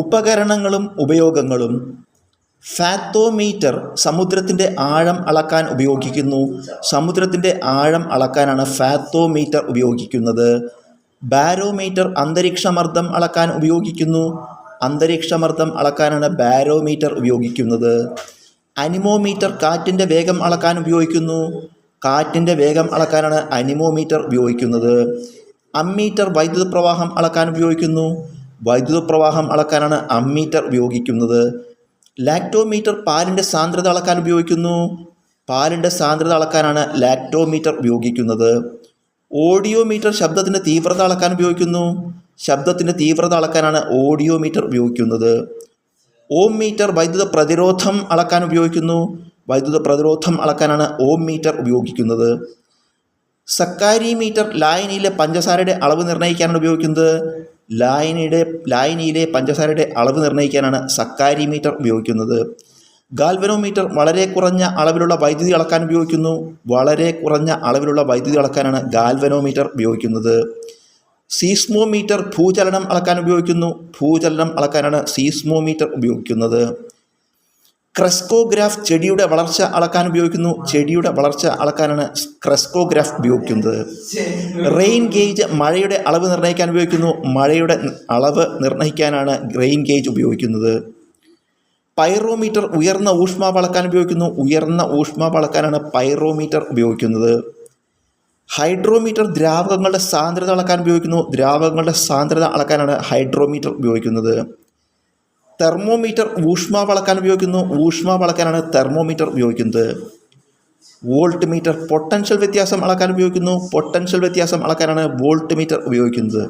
ഉപകരണങ്ങളും ഉപയോഗങ്ങളും. ഫാത്തോമീറ്റർ സമുദ്രത്തിൻ്റെ ആഴം അളക്കാൻ ഉപയോഗിക്കുന്നു. സമുദ്രത്തിൻ്റെ ആഴം അളക്കാനാണ് ഫാത്തോമീറ്റർ ഉപയോഗിക്കുന്നത്. ബാരോമീറ്റർ അന്തരീക്ഷമർദ്ദം അളക്കാൻ ഉപയോഗിക്കുന്നു. അന്തരീക്ഷമർദ്ദം അളക്കാനാണ് ബാരോമീറ്റർ ഉപയോഗിക്കുന്നത്. അനിമോമീറ്റർ കാറ്റിൻ്റെ വേഗം അളക്കാൻ ഉപയോഗിക്കുന്നു. കാറ്റിൻ്റെ വേഗം അളക്കാനാണ് അനിമോമീറ്റർ ഉപയോഗിക്കുന്നത്. അമ്മീറ്റർ വൈദ്യുത പ്രവാഹം അളക്കാൻ ഉപയോഗിക്കുന്നു. വൈദ്യുത പ്രവാഹം അളക്കാനാണ് അമ്മീറ്റർ ഉപയോഗിക്കുന്നത്. ലാക്ടോമീറ്റർ പാലിൻ്റെ സാന്ദ്രത അളക്കാൻ ഉപയോഗിക്കുന്നു. പാലിൻ്റെ സാന്ദ്രത അളക്കാനാണ് ലാക്ടോമീറ്റർ ഉപയോഗിക്കുന്നത്. ഓഡിയോമീറ്റർ ശബ്ദത്തിൻ്റെ തീവ്രത അളക്കാൻ ഉപയോഗിക്കുന്നു. ശബ്ദത്തിൻ്റെ തീവ്രത അളക്കാനാണ് ഓഡിയോമീറ്റർ ഉപയോഗിക്കുന്നത്. ഓം മീറ്റർ വൈദ്യുത പ്രതിരോധം അളക്കാൻ ഉപയോഗിക്കുന്നു. വൈദ്യുത പ്രതിരോധം അളക്കാനാണ് ഓം മീറ്റർ ഉപയോഗിക്കുന്നത്. സക്കാരിമീറ്റർ ലായനിയിലെ പഞ്ചസാരയുടെ അളവ് നിർണ്ണയിക്കാനാണ് ഉപയോഗിക്കുന്നത്. ലായനിയിലെ പഞ്ചസാരയുടെ അളവ് നിർണ്ണയിക്കാനാണ് സക്കാരിമീറ്റർ ഉപയോഗിക്കുന്നത്. ഗാൽവനോമീറ്റർ വളരെ കുറഞ്ഞ അളവിലുള്ള വൈദ്യുതി അളക്കാൻ ഉപയോഗിക്കുന്നു. വളരെ കുറഞ്ഞ അളവിലുള്ള വൈദ്യുതി അളക്കാനാണ് ഗാൽവനോമീറ്റർ ഉപയോഗിക്കുന്നത്. സീസ്മോമീറ്റർ ഭൂചലനം അളക്കാൻ ഉപയോഗിക്കുന്നു. ഭൂചലനം അളക്കാനാണ് സീസ്മോമീറ്റർ ഉപയോഗിക്കുന്നത്. ക്രെസ്കോഗ്രാഫ് ചെടിയുടെ വളർച്ച അളക്കാൻ ഉപയോഗിക്കുന്നു. ചെടിയുടെ വളർച്ച അളക്കാനാണ് ക്രെസ്കോഗ്രാഫ് ഉപയോഗിക്കുന്നത്. റെയിൻ ഗേജ് മഴയുടെ അളവ് നിർണ്ണയിക്കാൻ ഉപയോഗിക്കുന്നു. മഴയുടെ അളവ് നിർണ്ണയിക്കാനാണ് റെയിൻ ഗേജ് ഉപയോഗിക്കുന്നത്. പൈറോമീറ്റർ ഉയർന്ന ഊഷ്മാവ് അളക്കാൻ ഉപയോഗിക്കുന്നു. ഉയർന്ന ഊഷ്മാവ് അളക്കാനാണ് പൈറോമീറ്റർ ഉപയോഗിക്കുന്നത്. ഹൈഡ്രോമീറ്റർ ദ്രാവകങ്ങളുടെ സാന്ദ്രത അളക്കാൻ ഉപയോഗിക്കുന്നു. ദ്രാവകങ്ങളുടെ സാന്ദ്രത അളക്കാനാണ് ഹൈഡ്രോമീറ്റർ ഉപയോഗിക്കുന്നത്. തെർമോമീറ്റർ ഊഷ്മാവ് അളക്കാൻ ഉപയോഗിക്കുന്നു. ഊഷ്മാവ് അളക്കാനാണ് തെർമോമീറ്റർ ഉപയോഗിക്കുന്നത്. വോൾട്ട് മീറ്റർ പൊട്ടൻഷ്യൽ വ്യത്യാസം അളക്കാൻ ഉപയോഗിക്കുന്നു. പൊട്ടൻഷ്യൽ വ്യത്യാസം അളക്കാനാണ് വോൾട്ട് മീറ്റർ ഉപയോഗിക്കുന്നത്.